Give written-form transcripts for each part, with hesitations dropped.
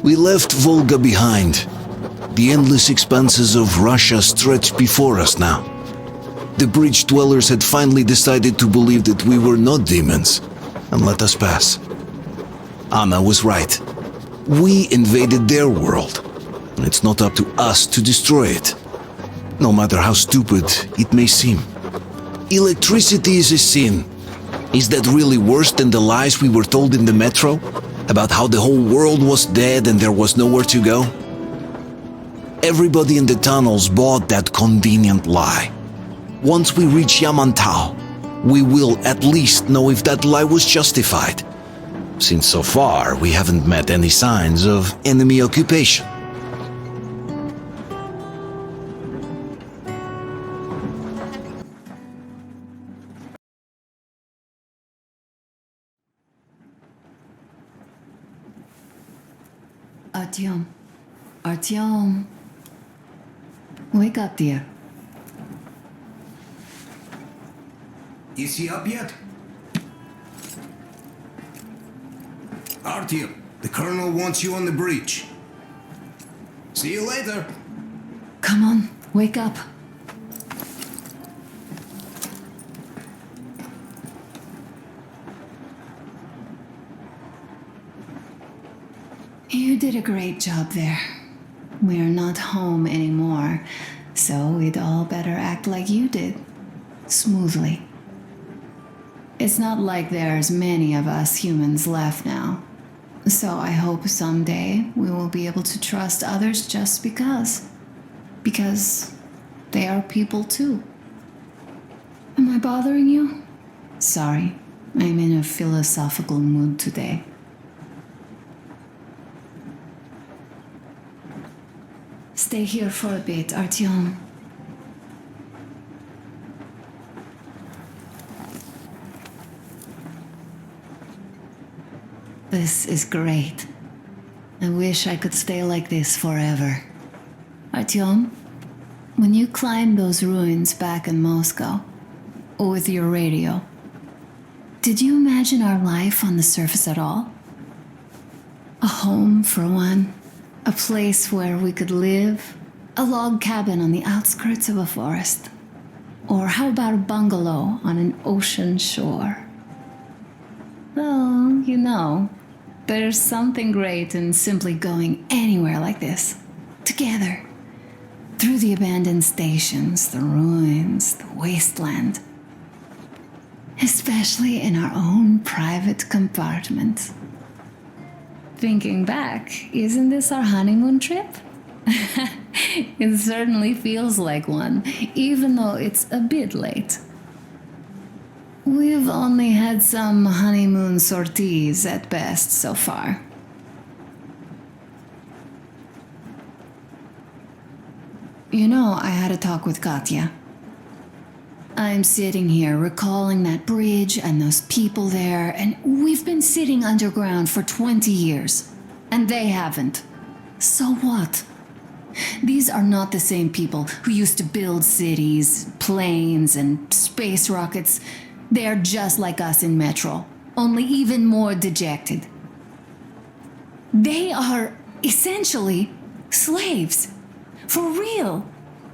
We left Volga behind. The endless expanses of Russia stretched before us now. The bridge dwellers had finally decided to believe that we were not demons and let us pass. Anna was right. We invaded their world, and it's not up to us to destroy it, no matter how stupid it may seem. Electricity is a sin. Is that really worse than the lies we were told in the metro? About how the whole world was dead and there was nowhere to go? Everybody in the tunnels bought that convenient lie. Once we reach Yamantau, we will at least know if that lie was justified, since so far we haven't met any signs of enemy occupation. Artyom. Wake up, dear. Is he up yet? Artyom, the colonel wants you on the bridge. See you later. Come on, wake up. You did a great job there. We're not home anymore, so we'd all better act like you did. Smoothly. It's not like there's many of us humans left now. So I hope someday we will be able to trust others just because. Because they are people too. Am I bothering you? Sorry, I'm in a philosophical mood today. Stay here for a bit, Artyom. This is great. I wish I could stay like this forever. Artyom, when you climbed those ruins back in Moscow, with your radio, did you imagine our life on the surface at all? A home, for one. A place where we could live. A log cabin on the outskirts of a forest. Or how about a bungalow on an ocean shore? Well, you know, there's something great in simply going anywhere like this. Together. Through the abandoned stations, the ruins, the wasteland. Especially in our own private compartment. Thinking back, isn't this our honeymoon trip? It certainly feels like one, even though it's a bit late. We've only had some honeymoon sorties at best so far. You know, I had a talk with Katya. I'm sitting here recalling that bridge and those people there, and we've been sitting underground for 20 years, and they haven't. So what? These are not the same people who used to build cities, planes, and space rockets. They are just like us in Metro, only even more dejected. They are essentially slaves. For real.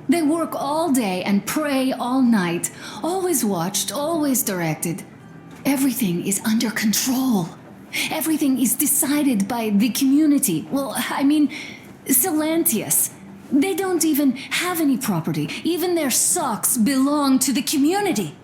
They work all day and pray all night, always watched, always directed. Everything is under control. Everything is decided by the community. Well, I mean, Silantius. They don't even have any property. Even their socks belong to the community.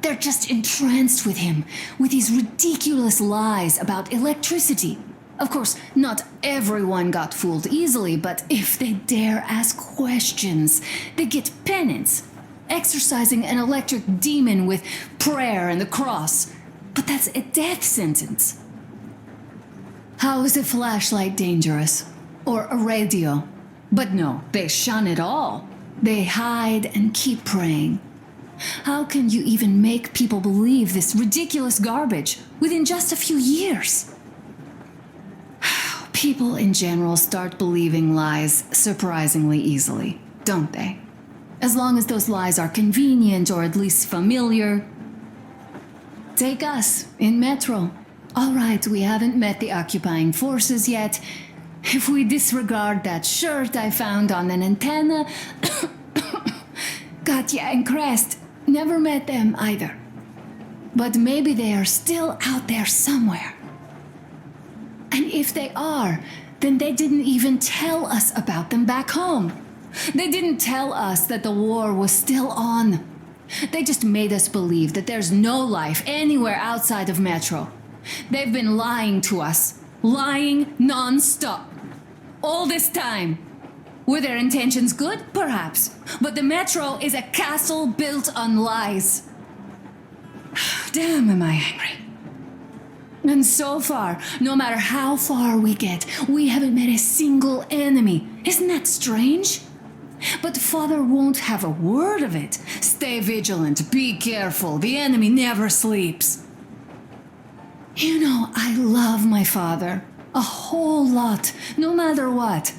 They're just entranced with him, with his ridiculous lies about electricity. Of course, not everyone got fooled easily, but if they dare ask questions, they get penance, exorcising an electric demon with prayer and the cross. But that's a death sentence. How is a flashlight dangerous? Or a radio? But no, they shun it all. They hide and keep praying. How can you even make people believe this ridiculous garbage within just a few years? People in general start believing lies surprisingly easily, don't they? As long as those lies are convenient or at least familiar. Take us in Metro. All right, we haven't met the occupying forces yet. If we disregard that shirt I found on an antenna, Katya and Crest, never met them either. But maybe they are still out there somewhere. And if they are, then they didn't even tell us about them back home. They didn't tell us that the war was still on. They just made us believe that there's no life anywhere outside of Metro. They've been lying to us. Lying non-stop. All this time. Were their intentions good? Perhaps. But the Metro is a castle built on lies. Damn, am I angry. And so far, no matter how far we get, we haven't met a single enemy. Isn't that strange? But Father won't have a word of it. Stay vigilant, be careful, the enemy never sleeps. You know, I love my father. A whole lot, no matter what.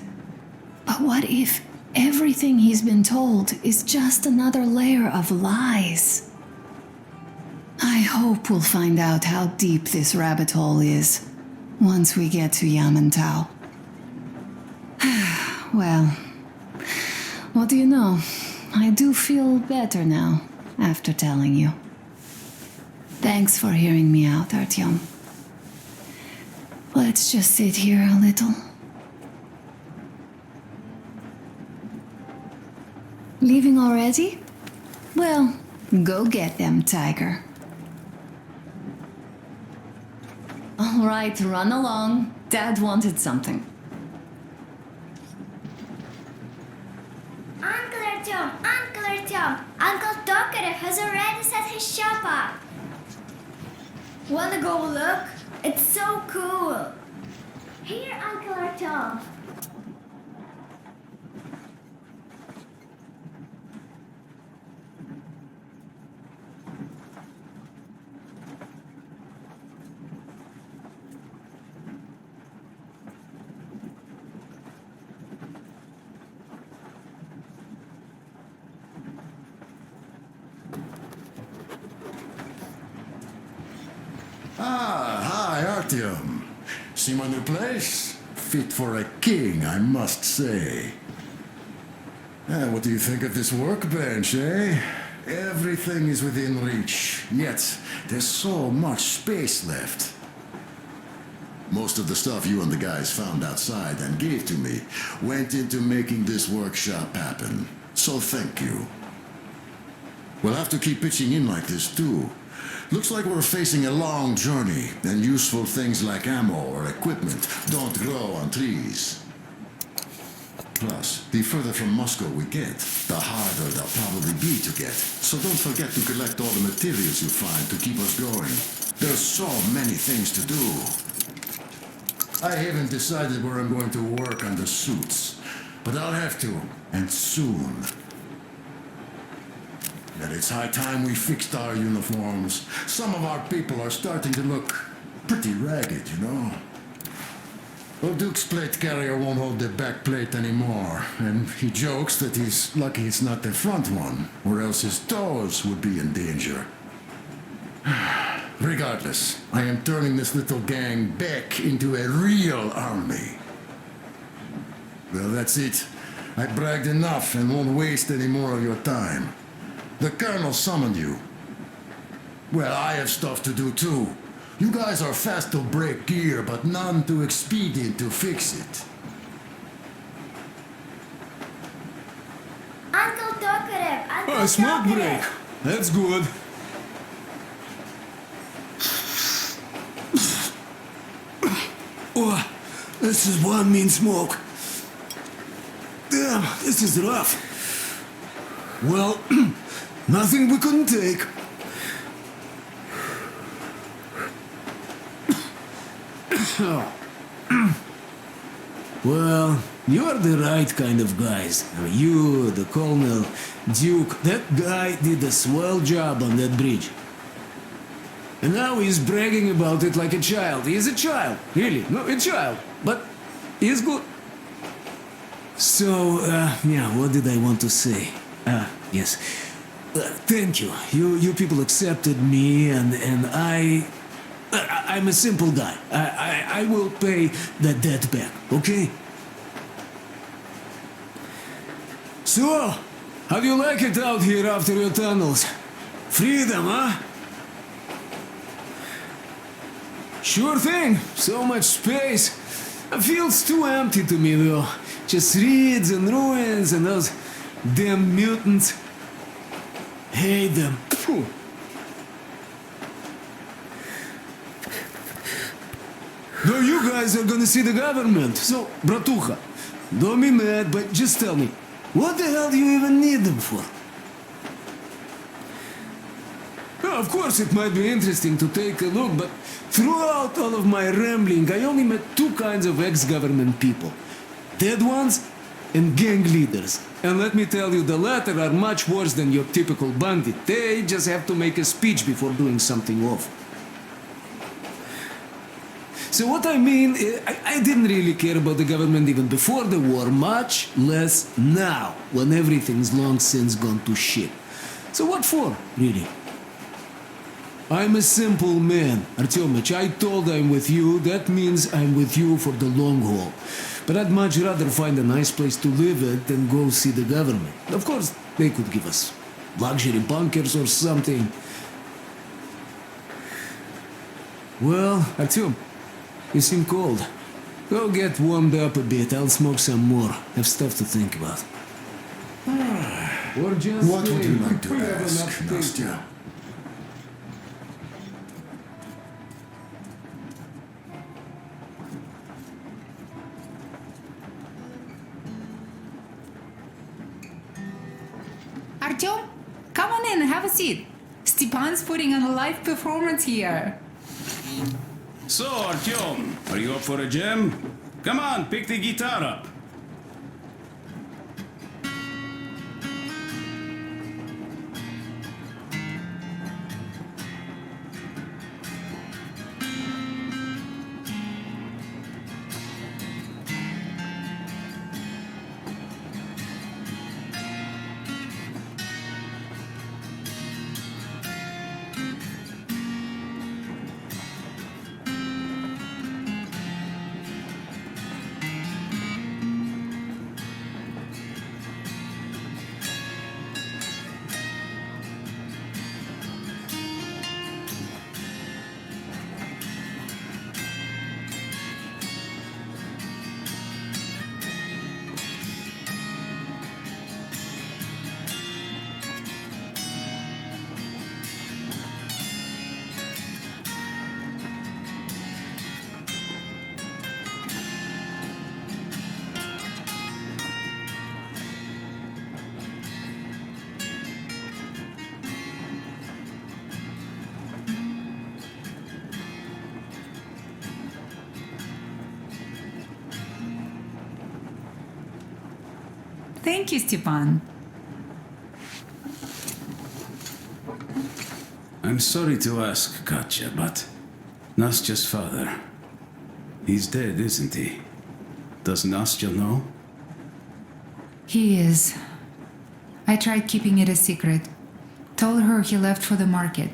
But what if everything he's been told is just another layer of lies? I hope we'll find out how deep this rabbit hole is once we get to Yamantau. Well, what do you know? I do feel better now after telling you. Thanks for hearing me out, Artyom. Let's just sit here a little. Leaving already? Well, go get them, Tiger. All right, run along. Dad wanted something. Uncle Artyom, Uncle Tokarev has already set his shop up. Wanna go look? It's so cool. Here, Uncle Artyom. Hi, Artyom. See my new place? Fit for a king, I must say. What do you think of this workbench, eh? Everything is within reach, yet there's so much space left. Most of the stuff you and the guys found outside and gave to me went into making this workshop happen. So thank you. We'll have to keep pitching in like this too. Looks like we're facing a long journey, and useful things like ammo or equipment don't grow on trees. Plus, the further from Moscow we get, the harder they'll probably be to get. So don't forget to collect all the materials you find to keep us going. There's so many things to do. I haven't decided where I'm going to work on the suits, but I'll have to, and soon. And it's high time we fixed our uniforms. Some of our people are starting to look pretty ragged, you know? Well, Duke's plate carrier won't hold the back plate anymore, and he jokes that he's lucky it's not the front one, or else his toes would be in danger. Regardless, I am turning this little gang back into a real army. Well, that's it. I bragged enough and won't waste any more of your time. The Colonel summoned you. Well, I have stuff to do too. You guys are fast to break gear, but none too expedient to fix it. Uncle Tokarev, Uncle A smoke Tokarev. break. That's good. Oh, this is one mean smoke. Damn, this is rough. Well, nothing we couldn't take. Well, you're the right kind of guys. You, the Colonel, Duke, that guy did a swell job on that bridge. And now he's bragging about it like a child. He's a child, really, no, a child. But he's good. So, yeah, what did I want to say? Yes. Thank you. You people accepted me, and I I'm a simple guy. I will pay the debt back, okay? So, how do you like it out here after your tunnels? Freedom, huh? Sure thing. So much space. It feels too empty to me, though. Just reeds and ruins and those damn mutants. Hate them. Phew. No, you guys are gonna see the government. So, bratucha, don't be mad, but just tell me, what the hell do you even need them for? Well, of course, it might be interesting to take a look, but throughout all of my rambling, I only met two kinds of ex-government people. Dead ones and gang leaders. And let me tell you, the latter are much worse than your typical bandit. They just have to make a speech before doing something awful. So what I mean, I didn't really care about the government even before the war, much less now, when everything's long since gone to shit. So what for, really? I'm a simple man, Artyomich. I told I'm with you, that means I'm with you for the long haul. But I'd much rather find a nice place to live at than go see the government. Of course, they could give us luxury bunkers or something. Well, Artyom, you seem cold. Go get warmed up a bit. I'll smoke some more. Have stuff to think about. Or just What would you like to we have ask, enough to- Nastya? Artyom, come on in, have a seat. Stepan's putting on a live performance here. So, Artyom, are you up for a jam? Come on, pick the guitar up. Thank you, Stepan. I'm sorry to ask, Katya, but Nastya's father, he's dead, isn't he? Does Nastya know? He is. I tried keeping it a secret. Told her he left for the market.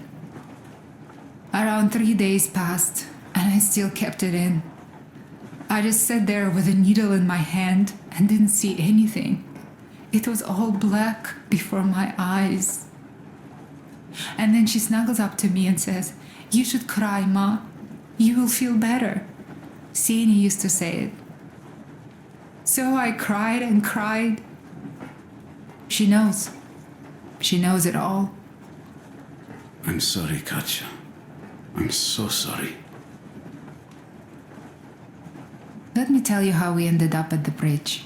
Around 3 days passed, and I still kept it in. I just sat there with a needle in my hand and didn't see anything. It was all black before my eyes. And then she snuggles up to me and says, "You should cry, Ma. You will feel better." Sini used to say it. So I cried and cried. She knows. She knows it all. I'm sorry, Katya. I'm so sorry. Let me tell you how we ended up at the bridge.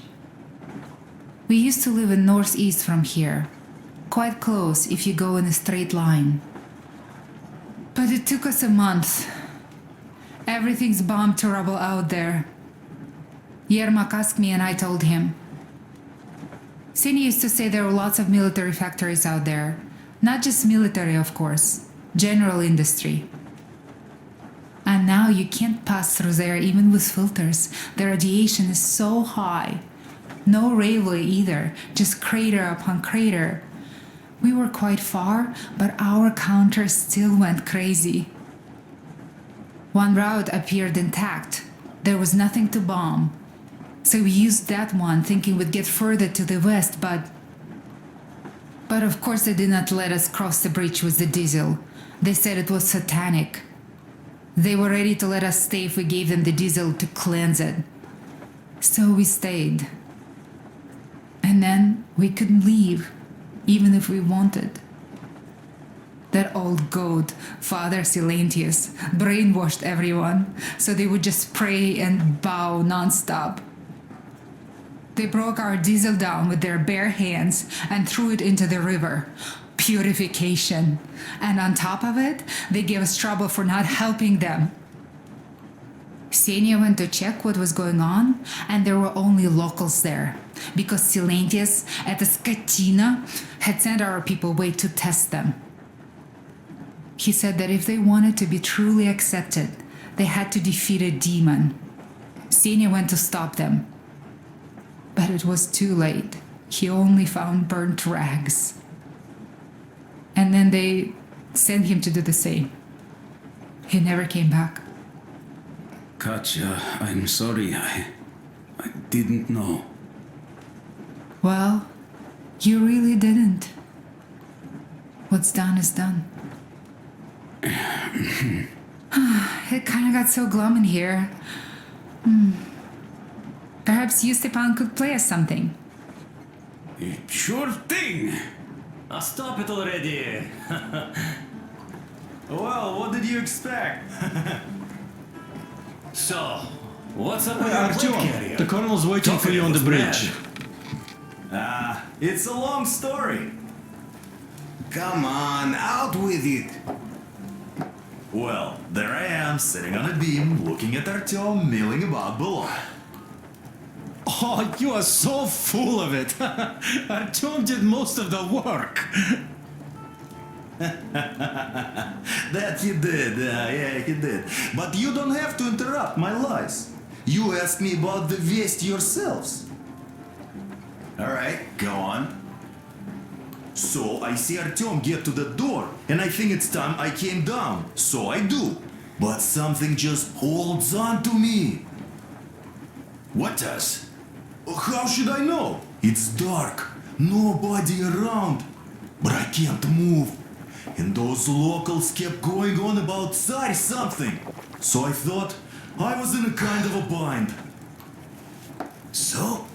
We used to live in northeast from here, quite close if you go in a straight line. But it took us a month. Everything's bombed to rubble out there. Yermak asked me and I told him. Sini used to say there were lots of military factories out there. Not just military, of course. General industry. And now you can't pass through there even with filters. The radiation is so high. No railway either, just crater upon crater. We were quite far, but our counter still went crazy. One route appeared intact. There was nothing to bomb. So we used that one, thinking we'd get further to the west, but of course they did not let us cross the bridge with the diesel. They said it was satanic. They were ready to let us stay if we gave them the diesel to cleanse it. So we stayed. And then we couldn't leave, even if we wanted. That old goat, Father Silentius, brainwashed everyone, so they would just pray and bow nonstop. They broke our diesel down with their bare hands and threw it into the river. Purification. And on top of it, they gave us trouble for not helping them. Senya went to check what was going on, and there were only locals there, because Silentius at the Skatina had sent our people away to test them. He said that if they wanted to be truly accepted, they had to defeat a demon. Senya went to stop them. But it was too late. He only found burnt rags. And then they sent him to do the same. He never came back. Katya, I'm sorry. I didn't know. Well, you really didn't. What's done is done. It kind of got so glum in here. Perhaps you, Stepan, could play us something. Sure thing. Stop it already! Well, what did you expect? So, what's up with your plate carrier? The colonel's waiting for you on the bridge. It's a long story. Come on, out with it. Well, there I am, sitting on a beam, looking at Artyom milling about below. Oh, you are so full of it. Artyom did most of the work. That he did, yeah, he did. But you don't have to interrupt my lies. You asked me about the Vest yourselves. Alright, go on. So I see Artyom get to the door, and I think it's time I came down. So I do. But something just holds on to me. What does? How should I know? It's dark, nobody around. But I can't move. And those locals kept going on about Tsar something. So I thought I was in a kind of a bind. So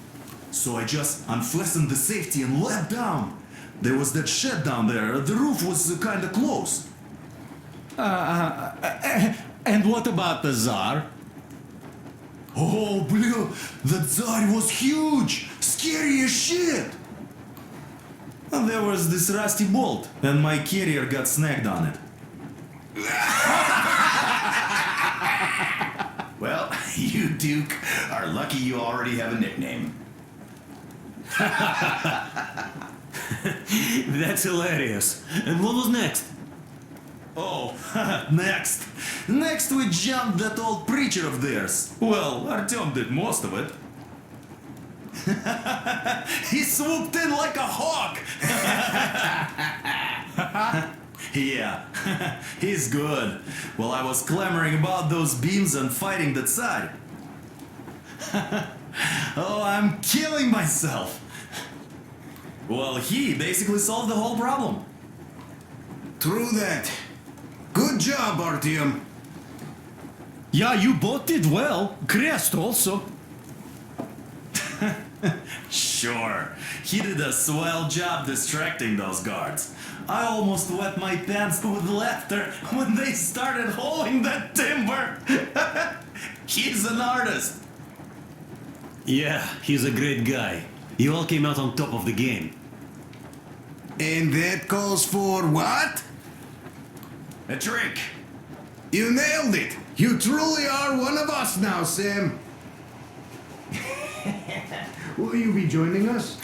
I just unfastened the safety and leapt down. There was that shed down there. The roof was kind of close. And what about the Tsar? Oh, blue, the Tsar was huge, scary as shit. And there was this rusty bolt, and my carrier got snagged on it. Well, you, Duke, are lucky you already have a nickname. That's hilarious. And what was next? Oh, next. Next we jumped that old preacher of theirs. Well, Artyom did most of it. He swooped in like a hawk. Yeah, he's good. While I was clamoring about those beams and fighting the Tsar. Oh, I'm killing myself. Well, he basically solved the whole problem. True that. Good job, Artyom. Yeah, you both did well. Crest also. Sure, he did a swell job distracting those guards. I almost wet my pants with laughter when they started hauling that timber. He's an artist. Yeah, he's a great guy. You all came out on top of the game. And that calls for what? A drink. You nailed it. You truly are one of us now, Sam. Will you be joining us?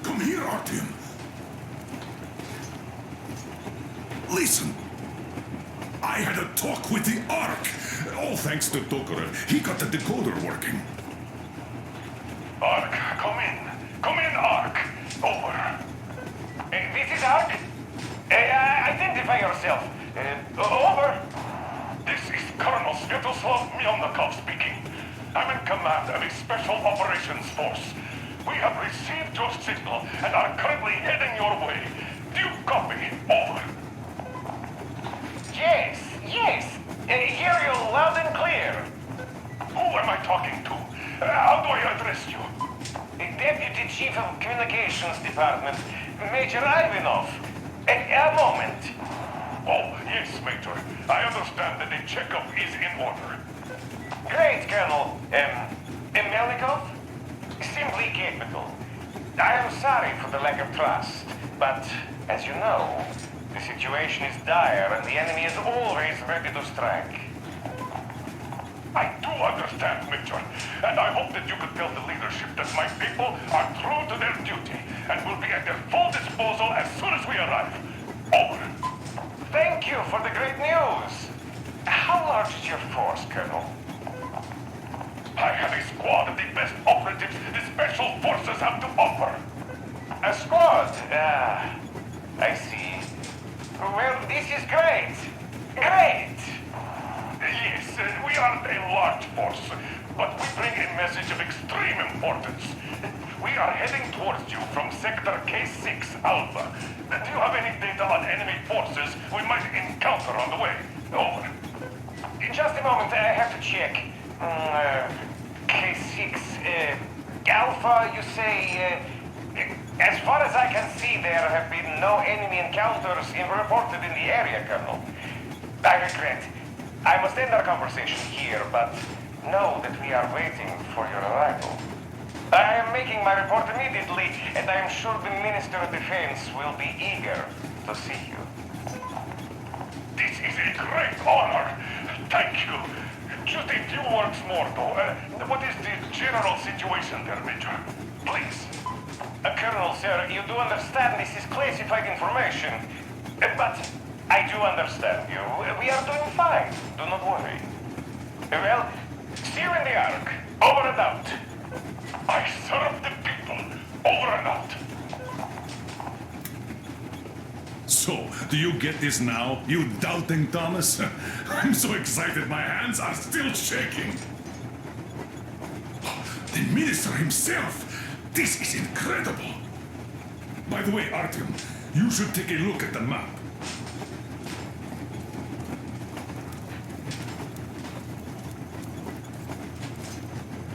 Come here, Artyom. Listen. I had a talk with the Ark. Oh, thanks to Tokarev. He got the decoder working. Ark, come in. Come in, Ark. Over. This is Ark? Identify yourself. Over. This is Colonel Sviatoslav Myelnikov speaking. I'm in command of a special operations force. We have received your signal and are currently heading your way. Do you copy? Over. Yes. Hear you loud and clear. Who am I talking to? How do I address you? Deputy Chief of Communications Department, Major Ivanov. A moment. Oh, yes, Major. I understand that the checkup is in order. Great, Colonel. Melnikov? Simply capital. I am sorry for the lack of trust, but as you know, the situation is dire and the enemy is always ready to strike. I do understand, Major, and I hope that you could tell the leadership that my people are true to their duty and will be at their full disposal as soon as we arrive. Over. Thank you for the great news. How large is your force, Colonel? I have a squad of the best operatives the Special Forces have to offer. A squad? I see. Well, this is great. Great! Yes, we aren't a large force, but we bring a message of extreme importance. We are heading towards you from Sector K6 Alpha. Do you have any data on enemy forces we might encounter on the way? Over. In just a moment, I have to check. K6 Alpha, you say? As far as I can see, there have been no enemy encounters reported in the area, Colonel. I regret. I must end our conversation here, but know that we are waiting for your arrival. I am making my report immediately, and I am sure the Minister of Defense will be eager to see you. This is a great honor. Thank you. Just a few words more, though. What is the general situation there, Major? Please. Colonel, sir, you do understand this is classified information. But I do understand you. We are doing fine. Do not worry. Well, see you in the Ark. Over and out. I serve the people. Over and out. So, do you get this now, you doubting Thomas? I'm so excited my hands are still shaking. The minister himself! This is incredible! By the way, Artyom, you should take a look at the map.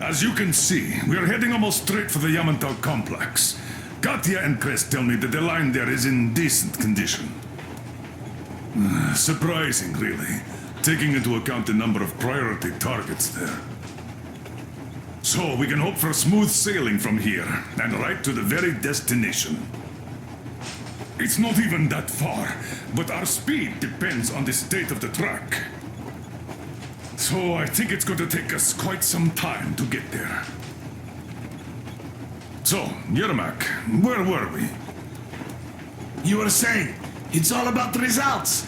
As you can see, we are heading almost straight for the Yamantau complex. Katya and Krest tell me that the line there is in decent condition. Surprising, really, taking into account the number of priority targets there. So we can hope for smooth sailing from here, and right to the very destination. It's not even that far, but our speed depends on the state of the track. So I think it's going to take us quite some time to get there. So, Yermak, where were we? You were saying, it's all about results.